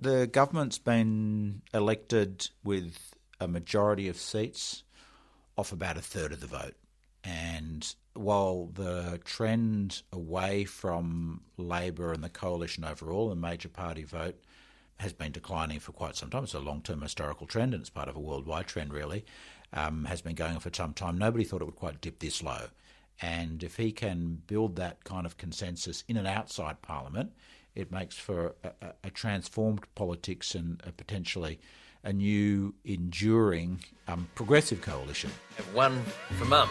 The government's been elected with a majority of seats off about a third of the vote. And while the trend away from Labor and the coalition overall, the major party vote, has been declining for quite some time, it's a long-term historical trend and it's part of a worldwide trend really, has been going on for some time. Nobody thought it would quite dip this low. And if he can build that kind of consensus in and outside Parliament, it makes for a transformed politics and potentially a new, enduring, progressive coalition. Have one for Mum,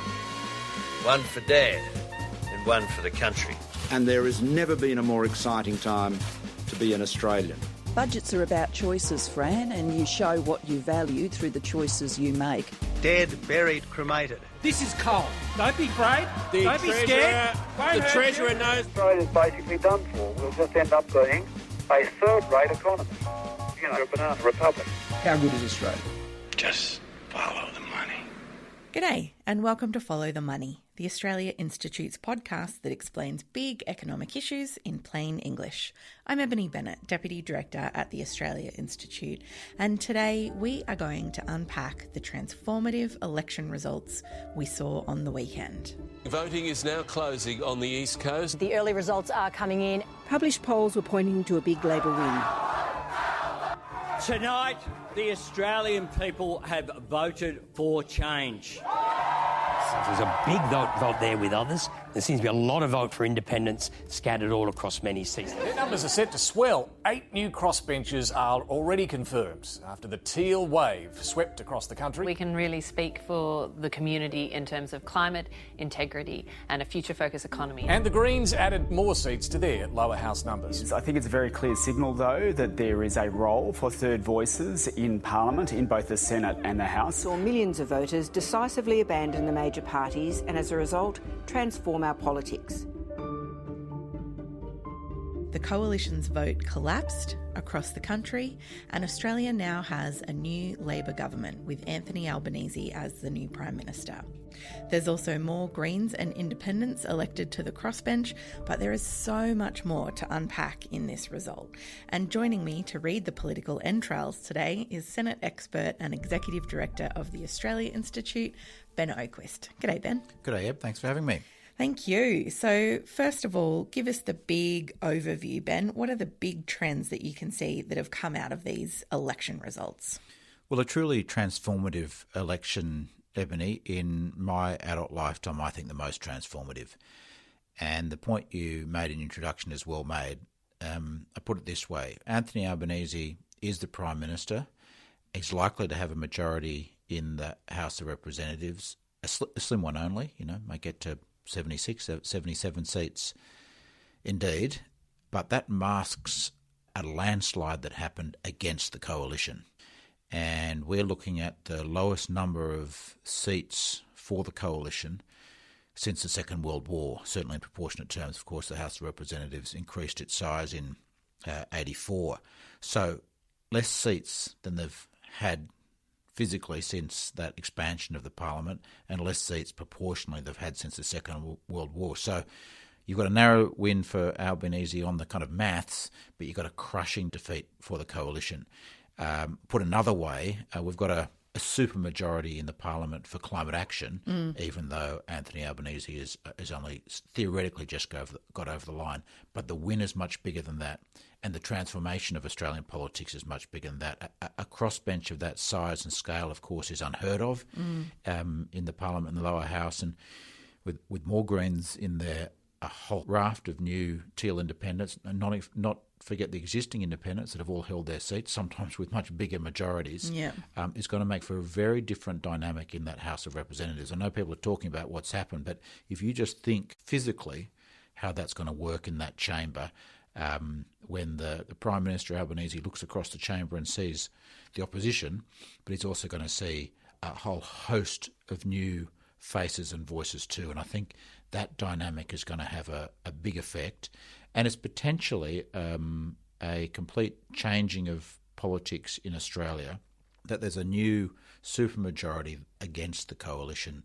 one for Dad, and one for the country. And there has never been a more exciting time to be an Australian. Budgets are about choices, Fran, and you show what you value through the choices you make. Dead, buried, cremated. This is coal. Don't be afraid. Don't be scared. The Treasurer knows. Australia's basically done for. We'll just end up being a third-rate economy. You know, a banana republic. How good is Australia? Just follow the money. G'day and welcome to Follow the Money, the Australia Institute's podcast that explains big economic issues in plain English. I'm Ebony Bennett, Deputy Director at the Australia Institute, and today we are going to unpack the transformative election results we saw on the weekend. Voting is now closing on the East Coast. The early results are coming in. Published polls were pointing to a big Labor win. Tonight, the Australian people have voted for change. There's a big vote there with others. There seems to be a lot of vote for independence scattered all across many seats. Their numbers are set to swell. 8 new crossbenches are already confirmed after the teal wave swept across the country. We can really speak for the community in terms of climate, integrity and a future-focused economy. And the Greens added more seats to their lower house numbers. I think it's a very clear signal, though, that there is a role for third voices in Parliament, in both the Senate and the House. Saw millions of voters decisively abandon the major parties and, as a result, transform our politics. The coalition's vote collapsed across the country, and Australia now has a new Labor government with Anthony Albanese as the new Prime Minister. There's also more Greens and Independents elected to the crossbench, but there is so much more to unpack in this result. And joining me to read the political entrails today is Senate expert and Executive Director of the Australia Institute, Ben Oquist. G'day, Ben. G'day, Eb. Thanks for having me. Thank you. So first of all, give us the big overview, Ben. What are the big trends that you can see that have come out of these election results? Well, a truly transformative election, Ebony, in my adult lifetime, I think the most transformative. And the point you made in your introduction is well made. I put it this way. Anthony Albanese is the Prime Minister. He's likely to have a majority in the House of Representatives, a slim one only, may get to 76, 77 seats indeed, but that masks a landslide that happened against the coalition. And we're looking at the lowest number of seats for the coalition since the Second World War, certainly in proportionate terms. Of course, the House of Representatives increased its size in 84. So less seats than they've had physically since that expansion of the Parliament, and less seats proportionally they've had since the Second World War. So you've got a narrow win for Albanese on the kind of maths, but you've got a crushing defeat for the coalition. Put another way, we've got a supermajority in the Parliament for climate action, even though Anthony Albanese is only theoretically just got over the line. But the win is much bigger than that, and the transformation of Australian politics is much bigger than that. A crossbench of that size and scale, of course, is unheard of in the Parliament and the lower house, and with more Greens in there, a whole raft of new teal independents, and not forget the existing independents that have all held their seats, sometimes with much bigger majorities, is going to make for a very different dynamic in that House of Representatives. I know people are talking about what's happened, but if you just think physically how that's going to work in that chamber, when the Prime Minister Albanese looks across the chamber and sees the opposition, but he's also going to see a whole host of new faces and voices too. And I think that dynamic is going to have a big effect. And it's potentially a complete changing of politics in Australia, that there's a new supermajority against the coalition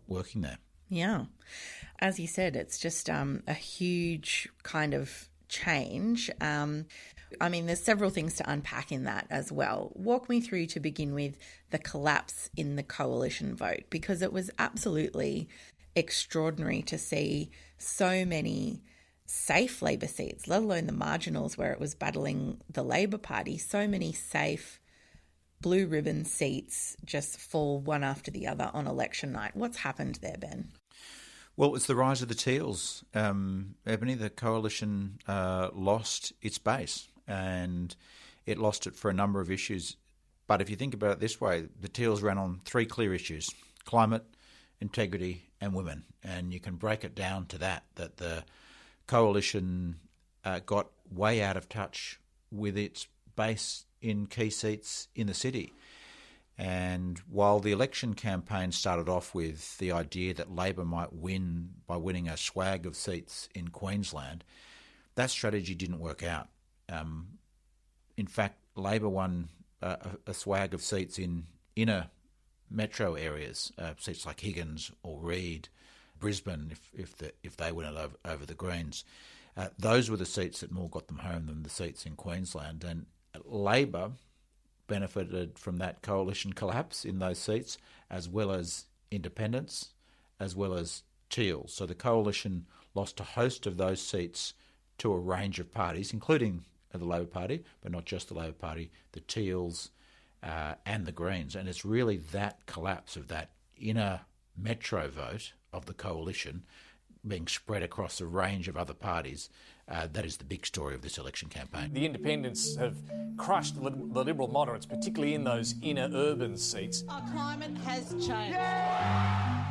working there. Yeah. As you said, it's just a huge kind of change. I mean, there's several things to unpack in that as well. Walk me through, to begin with, the collapse in the coalition vote, because it was absolutely extraordinary to see so many safe Labor seats, let alone the marginals where it was battling the Labor Party, so many safe blue ribbon seats just fall one after the other on election night. What's happened there, Ben? Well, it's the rise of the Teals. Ebony, the coalition lost its base, and it lost it for a number of issues. But if you think about it this way, the Teals ran on three clear issues: climate, integrity and women. And you can break it down to that the coalition got way out of touch with its base in key seats in the city. And while the election campaign started off with the idea that Labor might win by winning a swag of seats in Queensland, that strategy didn't work out. In fact, Labor won a swag of seats in inner metro areas, seats like Higgins or Reid, Brisbane, if they went over the Greens. Those were the seats that more got them home than the seats in Queensland. And Labor benefited from that coalition collapse in those seats, as well as independents, as well as Teals. So the coalition lost a host of those seats to a range of parties, including the Labor Party, but not just the Labor Party, the Teals and the Greens. And it's really that collapse of that inner metro vote of the coalition being spread across a range of other parties. That is the big story of this election campaign. The independents have crushed the Liberal moderates, particularly in those inner urban seats. Our climate has changed.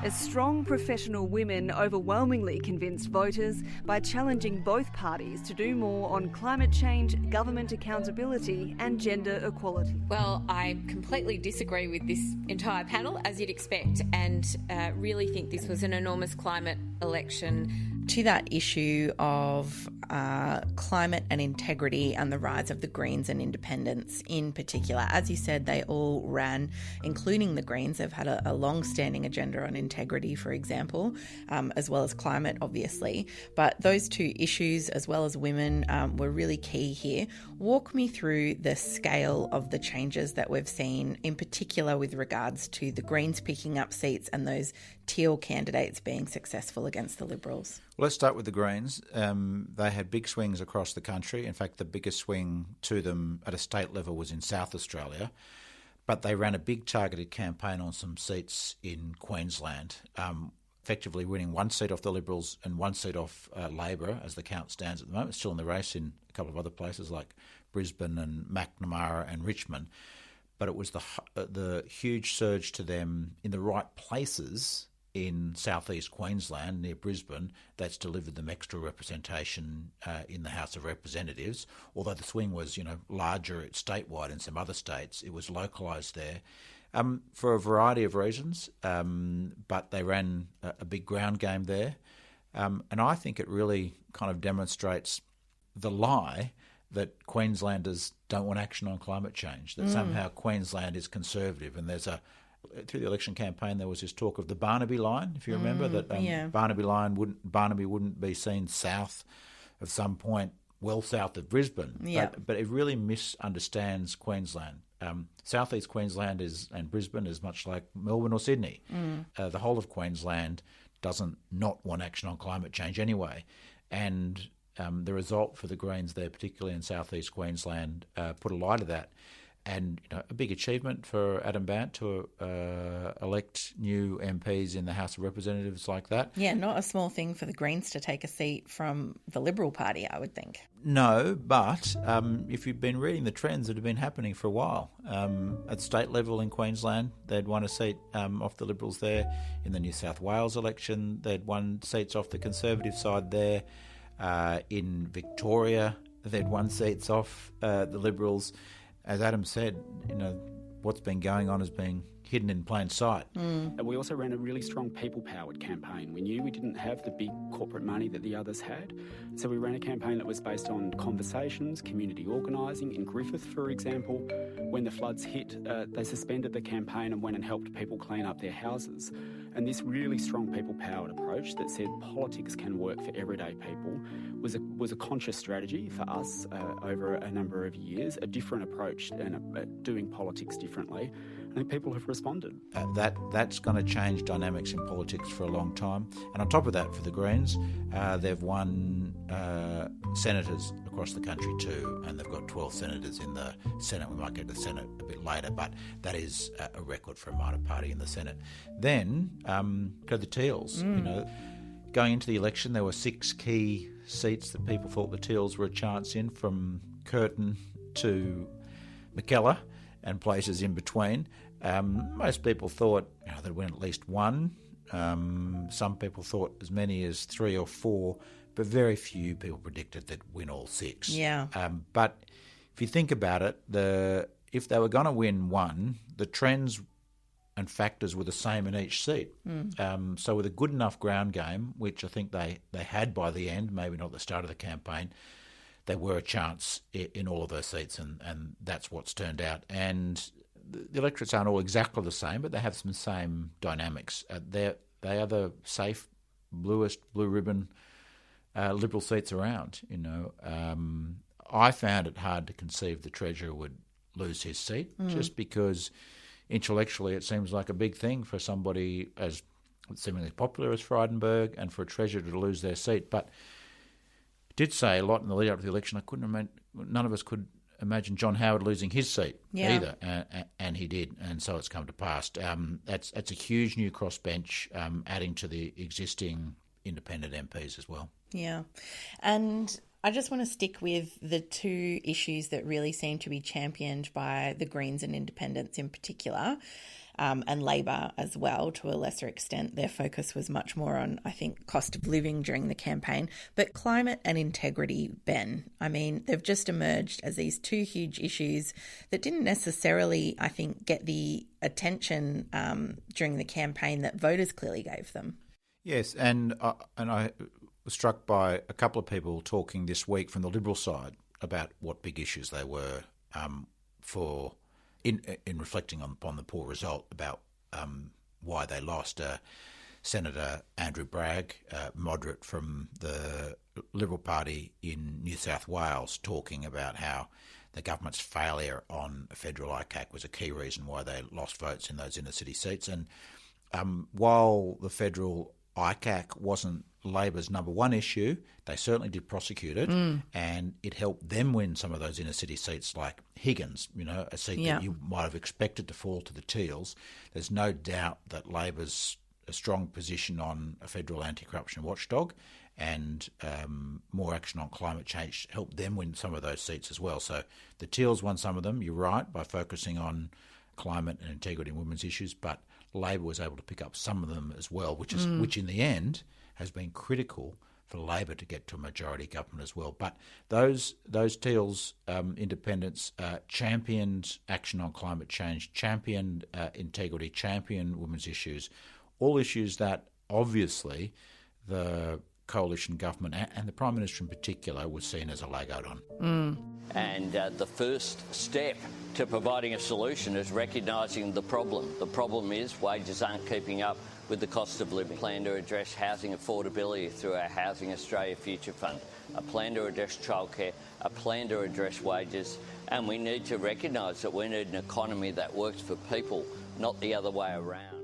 As strong professional women overwhelmingly convinced voters by challenging both parties to do more on climate change, government accountability and gender equality. Well, I completely disagree with this entire panel, as you'd expect, and really think this was an enormous climate election. To that issue of climate and integrity and the rise of the Greens and independents in particular, as you said, they all ran, including the Greens. They've had a long-standing agenda on integrity, for example, as well as climate, obviously. But those two issues, as well as women, were really key here. Walk me through the scale of the changes that we've seen, in particular with regards to the Greens picking up seats and those Teal candidates being successful against the Liberals. Well, let's start with the Greens. They had big swings across the country. In fact, the biggest swing to them at a state level was in South Australia. But they ran a big targeted campaign on some seats in Queensland, effectively winning one seat off the Liberals and one seat off Labor, as the count stands at the moment. Still in the race in a couple of other places like Brisbane and Macnamara and Richmond. But it was the huge surge to them in the right places in southeast Queensland near Brisbane that's delivered them extra representation in the House of Representatives. Although the swing was, larger statewide in some other states, it was localised there for a variety of reasons. But they ran a big ground game there, and I think it really kind of demonstrates the lie that Queenslanders don't want action on climate change. That somehow Queensland is conservative, and through the election campaign, there was this talk of the Barnaby line, if you remember, that Barnaby wouldn't be seen south of some point, well south of Brisbane. Yeah. But it really misunderstands Queensland. Southeast Queensland and Brisbane is much like Melbourne or Sydney. The whole of Queensland doesn't not want action on climate change anyway. And the result for the Greens there, particularly in southeast Queensland, put a lie to that. And a big achievement for Adam Bandt to elect new MPs in the House of Representatives like that. Yeah, not a small thing for the Greens to take a seat from the Liberal Party, I would think. No, but if you've been reading the trends that have been happening for a while, at state level in Queensland, they'd won a seat off the Liberals there. In the New South Wales election, they'd won seats off the Conservative side there. In Victoria, they'd won seats off the Liberals. As Adam said, what's been going on is being hidden in plain sight. We also ran a really strong people-powered campaign. We knew we didn't have the big corporate money that the others had, so we ran a campaign that was based on conversations, community organising. In Griffith, for example, when the floods hit, they suspended the campaign and went and helped people clean up their houses. And this really strong people-powered approach that said politics can work for everyday people was a conscious strategy for us over a number of years, a different approach and doing politics differently. I think people have responded. That's going to change dynamics in politics for a long time. And on top of that, for the Greens, they've won senators across the country too, and they've got 12 senators in the Senate. We might get to the Senate a bit later, but that is a record for a minor party in the Senate. Then go the Teals. You know, going into the election, there were 6 key seats that people thought the Teals were a chance in, from Curtin to Mackellar and places in between. Most people thought they'd win at least one. Some people thought as many as 3 or 4, but very few people predicted they'd win all 6. Yeah. But if you think about it, if they were going to win one, the trends and factors were the same in each seat. So with a good enough ground game, which I think they had by the end, maybe not the start of the campaign, they were a chance in all of those seats, and that's what's turned out. And the electorates aren't all exactly the same, but they have some same dynamics. They are the safe, bluest, blue ribbon Liberal seats around. I found it hard to conceive the Treasurer would lose his seat, just because intellectually it seems like a big thing for somebody as seemingly popular as Frydenberg and for a Treasurer to lose their seat. But did say a lot in the lead up to the election. None of us could imagine John Howard losing his seat either, and he did, and so it's come to pass. That's a huge new crossbench, adding to the existing independent MPs as well. Yeah, and I just want to stick with the 2 issues that really seem to be championed by the Greens and Independents in particular, and Labor as well to a lesser extent. Their focus was much more on, I think, cost of living during the campaign. But climate and integrity, Ben, I mean, they've just emerged as these 2 huge issues that didn't necessarily, I think, get the attention during the campaign that voters clearly gave them. Yes, and I was struck by a couple of people talking this week from the Liberal side about what big issues they were in reflecting upon the poor result, about why they lost. Senator Andrew Bragg, moderate from the Liberal Party in New South Wales, talking about how the government's failure on a federal ICAC was a key reason why they lost votes in those inner city seats. And while the federal ICAC wasn't Labor's number one issue, they certainly did prosecute it, and it helped them win some of those inner city seats like Higgins, a seat that you might have expected to fall to the Teals. There's no doubt that Labor's a strong position on a federal anti-corruption watchdog and more action on climate change helped them win some of those seats as well. So the Teals won some of them, you're right, by focusing on climate and integrity and women's issues, but Labor was able to pick up some of them as well, which in the end has been critical for Labor to get to a majority government as well. But those Teals independents championed action on climate change, championed integrity, championed women's issues, all issues that obviously the coalition government and the Prime Minister in particular was seen as a laggard on. And the first step to providing a solution is recognising the problem. The problem is wages aren't keeping up with the cost of living. A plan to address housing affordability through our Housing Australia Future Fund, a plan to address childcare, a plan to address wages, and we need to recognise that we need an economy that works for people, not the other way around.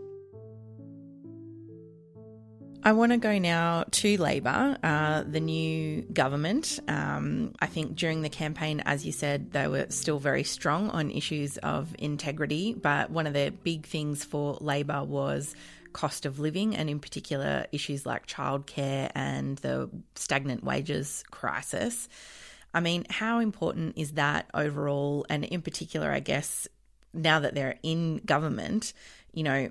I want to go now to Labor, the new government. I think during the campaign, as you said, they were still very strong on issues of integrity, but one of the big things for Labor was cost of living, and in particular issues like childcare and the stagnant wages crisis. I mean, how important is that overall? And in particular, I guess, now that they're in government,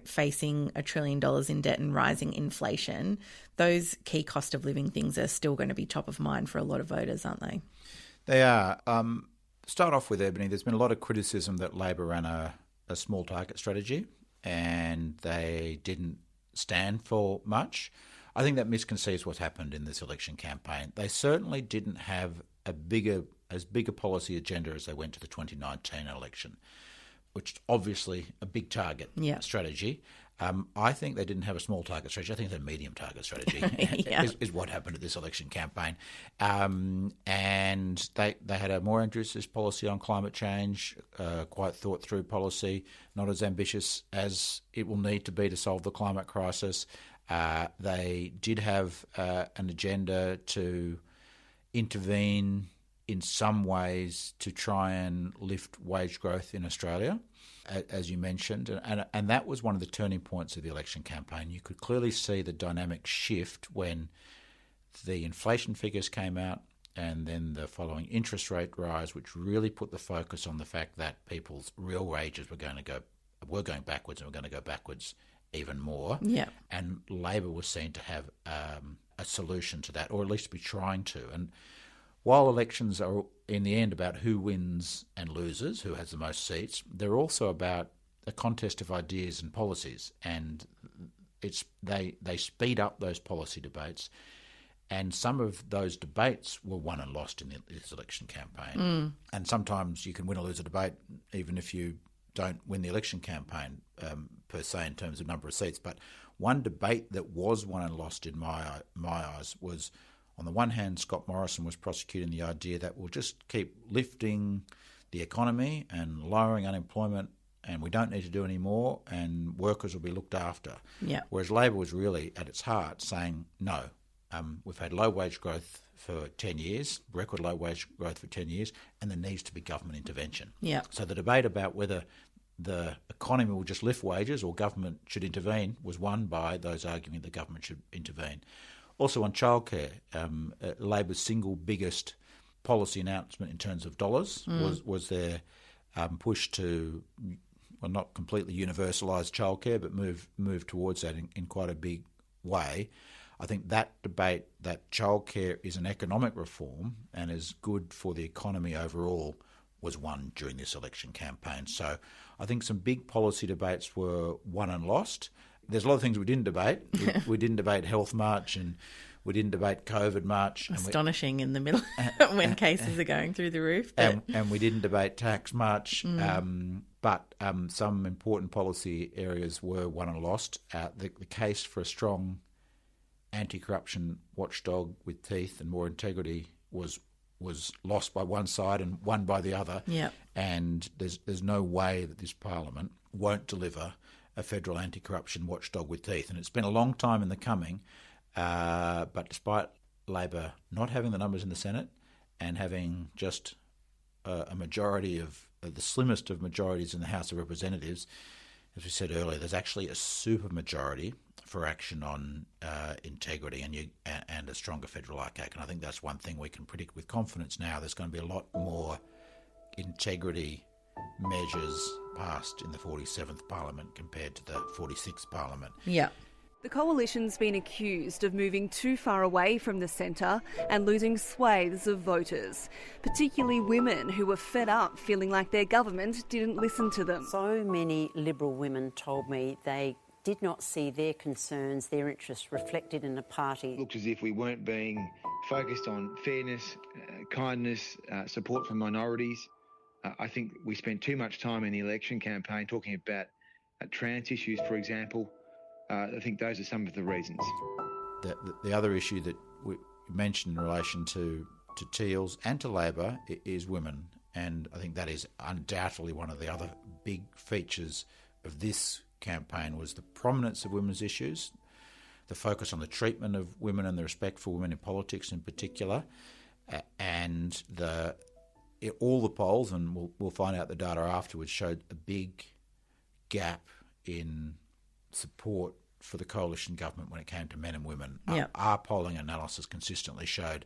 facing $1 trillion in debt and rising inflation, those key cost of living things are still going to be top of mind for a lot of voters, aren't they? They are. Start off with Ebony. There's been a lot of criticism that Labor ran a small target strategy and they didn't stand for much. I think that misconceives what's happened in this election campaign. They certainly didn't have as big a policy agenda as they went to the 2019 election, which is obviously a big target strategy. I think they didn't have a small target strategy. I think they had a medium target strategy is what happened at this election campaign. And they had a more ambitious policy on climate change, quite thought-through policy, not as ambitious as it will need to be to solve the climate crisis. They did have an agenda to intervene in some ways to try and lift wage growth in Australia, as you mentioned, and that was one of the turning points of the election campaign. You could clearly see the dynamic shift when the inflation figures came out and then the following interest rate rise, which really put the focus on the fact that people's real wages were going backwards and were going to go backwards even more. Yeah. And Labor was seen to have a solution to that, or at least be trying to. And while elections are in the end about who wins and loses, who has the most seats, they're also about a contest of ideas and policies. And they speed up those policy debates. And some of those debates were won and lost in this election campaign. And sometimes you can win or lose a debate even if you don't win the election campaign per se in terms of number of seats. But one debate that was won and lost in my eyes was, on the one hand, Scott Morrison was prosecuting the idea that we'll just keep lifting the economy and lowering unemployment and we don't need to do any more and workers will be looked after. Yeah. Whereas Labor was really, at its heart, saying, no, we've had low wage growth for 10 years, record low wage growth for 10 years, and there needs to be government intervention. Yeah. So the debate about whether the economy will just lift wages or government should intervene was won by those arguing the government should intervene. Also on childcare, Labor's single biggest policy announcement in terms of dollars was their push to, well, not completely universalise childcare, but move towards that in quite a big way. I think that debate that childcare is an economic reform and is good for the economy overall was won during this election campaign. So I think some big policy debates were won and lost. There's a lot of things we didn't debate. We didn't debate Health March and we didn't debate COVID March. Astonishing in the middle when cases are going through the roof. And we didn't debate Tax March. But some important policy areas were won and lost. The case for a strong anti-corruption watchdog with teeth and more integrity was lost by one side and won by the other. Yeah. And there's no way that this Parliament won't deliver a federal anti-corruption watchdog with teeth. And it's been a long time in the coming, but despite Labor not having the numbers in the Senate and having just a majority of the slimmest of majorities in the House of Representatives, as we said earlier, there's actually a supermajority for action on integrity and a stronger federal ICAC. And I think that's one thing we can predict with confidence now. There's going to be a lot more integrity measures passed in the 47th Parliament compared to the 46th Parliament. Yeah. The coalition's been accused of moving too far away from the centre and losing swathes of voters, particularly women who were fed up feeling like their government didn't listen to them. So many Liberal women told me they did not see their concerns, their interests reflected in the party. It looked as if we weren't being focused on fairness, kindness, support for minorities. I think we spent too much time in the election campaign talking about trans issues, for example. I think those are some of the reasons. The other issue that we mentioned in relation to Teals and to Labor is women, and I think that is undoubtedly one of the other big features of this campaign was the prominence of women's issues, the focus on the treatment of women and the respect for women in politics in particular, and all the polls, and we'll find out the data afterwards, showed a big gap in support for the coalition government when it came to men and women. Yep. Our polling analysis consistently showed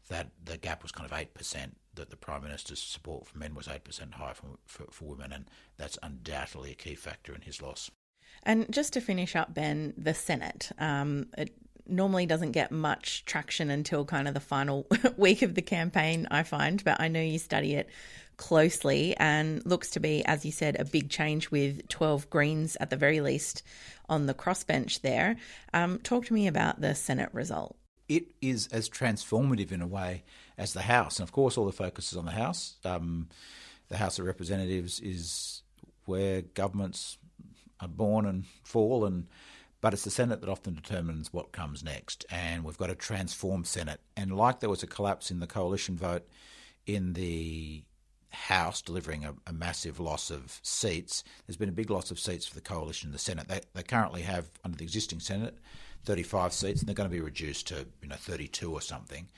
that the gap was kind of 8%, that the Prime Minister's support for men was 8% higher for women, and that's undoubtedly a key factor in his loss. And just to finish up, Ben, the Senate, it normally doesn't get much traction until kind of the final week of the campaign, I find, but I know you study it closely and looks to be, as you said, a big change with 12 Greens at the very least on the crossbench there. Talk to me about the Senate result. It is as transformative in a way as the House. And of course, all the focus is on the House. The House of Representatives is where governments born and fall, but it's the Senate that often determines what comes next. And we've got a transformed Senate. And like there was a collapse in the coalition vote in the House, delivering a massive loss of seats, there's been a big loss of seats for the coalition in the Senate. They currently have, under the existing Senate, 35 seats, and they're going to be reduced to 32 or something.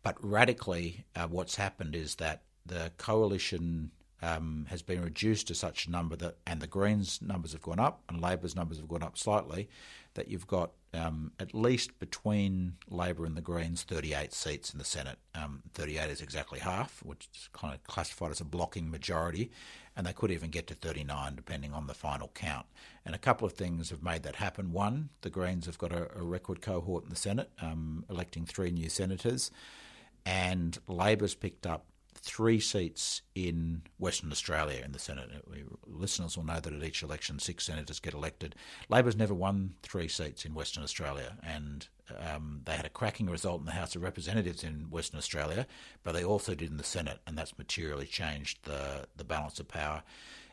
But radically, what's happened is that the coalition has been reduced to such a number that, and the Greens' numbers have gone up and Labor's numbers have gone up slightly, that you've got at least between Labor and the Greens 38 seats in the Senate. 38 is exactly half, which is kind of classified as a blocking majority, and they could even get to 39 depending on the final count. And a couple of things have made that happen. One, the Greens have got a record cohort in the Senate, electing 3 new senators, and Labor's picked up 3 seats in Western Australia in the Senate. Listeners will know that at each election 6 senators get elected. Labor's never won 3 seats in Western Australia, and they had a cracking result in the House of Representatives in Western Australia, but they also did in the Senate, and that's materially changed the balance of power.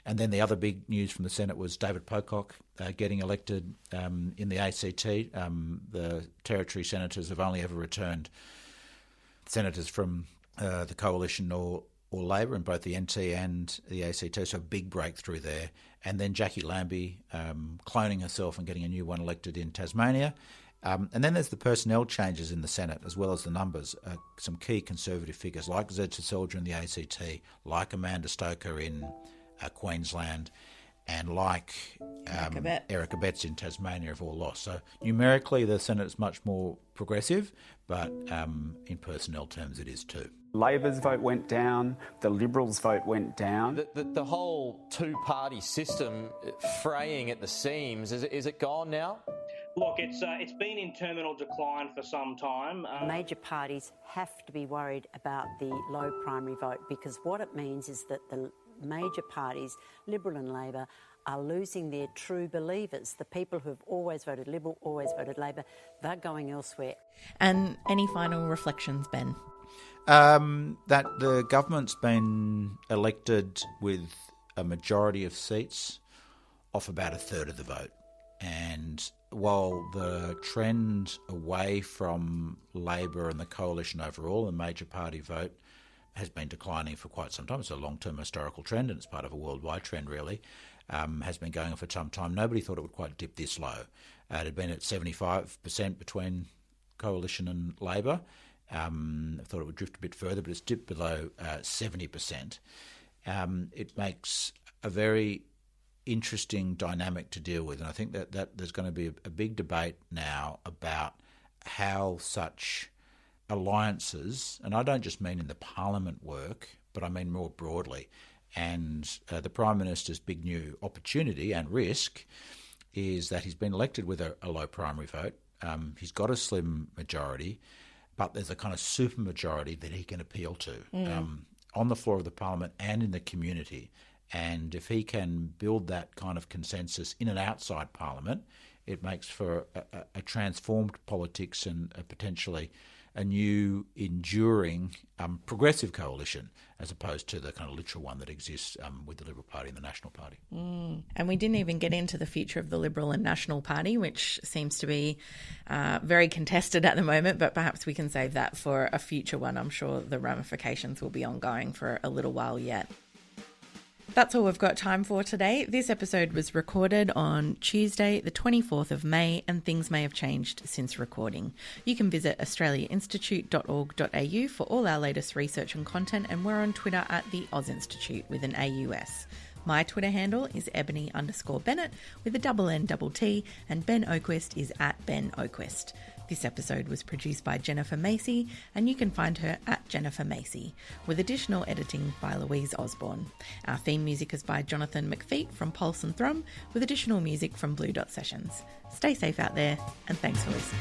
And then the other big news from the Senate was David Pocock getting elected in the ACT. The Territory senators have only ever returned senators from the coalition or Labor in both the NT and the ACT, so a big breakthrough there. And then Jackie Lambie cloning herself and getting a new one elected in Tasmania. And then there's the personnel changes in the Senate as well as the numbers. Some key Conservative figures like Zed Soldier in the ACT, like Amanda Stoker in Queensland, and like Erica Betts in Tasmania have all lost. So numerically the Senate is much more progressive, but in personnel terms it is too. Labor's vote went down, the Liberals' vote went down. The whole two-party system fraying at the seams, is it gone now? Look, it's been in terminal decline for some time. Major parties have to be worried about the low primary vote, because what it means is that the major parties, Liberal and Labor, are losing their true believers. The people who have always voted Liberal, always voted Labor, they're going elsewhere. And any final reflections, Ben? That the government's been elected with a majority of seats off about a third of the vote. And while the trend away from Labor and the coalition overall, the major party vote, has been declining for quite some time. It's a long-term historical trend, and it's part of a worldwide trend, really. Has been going on for some time. Nobody thought it would quite dip this low. It had been at 75% between coalition and Labor. I thought it would drift a bit further, but it's dipped below 70%. It makes a very interesting dynamic to deal with, and I think that there's going to be a big debate now about how such alliances, and I don't just mean in the parliament work, but I mean more broadly. And the Prime Minister's big new opportunity and risk is that he's been elected with a low primary vote. He's got a slim majority, but there's a kind of super majority that he can appeal to on the floor of the parliament and in the community. And if he can build that kind of consensus in and outside parliament, it makes for a transformed politics and potentially a new, enduring, progressive coalition, as opposed to the kind of literal one that exists with the Liberal Party and the National Party. And we didn't even get into the future of the Liberal and National Party, which seems to be very contested at the moment, but perhaps we can save that for a future one. I'm sure the ramifications will be ongoing for a little while yet. That's all we've got time for today. This episode was recorded on Tuesday, the 24th of May, and things may have changed since recording. You can visit australiainstitute.org.au for all our latest research and content, and we're on Twitter at the Oz Institute with an AUS. My Twitter handle is ebony_Bennett with a _N_T, and Ben Oquist is at Ben Oquist. This episode was produced by Jennifer Macy, and you can find her at Jennifer Macy, with additional editing by Louise Osborne. Our theme music is by Jonathan McFeet from Pulse and Thrum, with additional music from Blue Dot Sessions. Stay safe out there, and thanks for listening.